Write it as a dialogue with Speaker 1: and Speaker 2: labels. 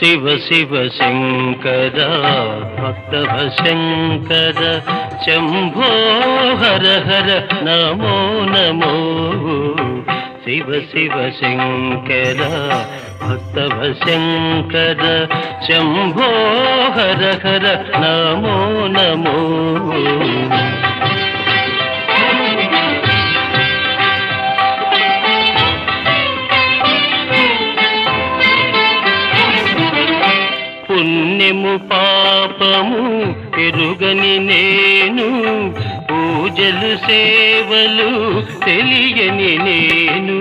Speaker 1: శివ శివ శంకర భక్తవ శంకర శంభో హర హర నమో నమో శివ శివ శంకర భక్తవ శంకర శంభో హర హర నమో నమో పుణ్యము పాపము ఎరుగని నేను పూజలు సేవలు తెలియని నేను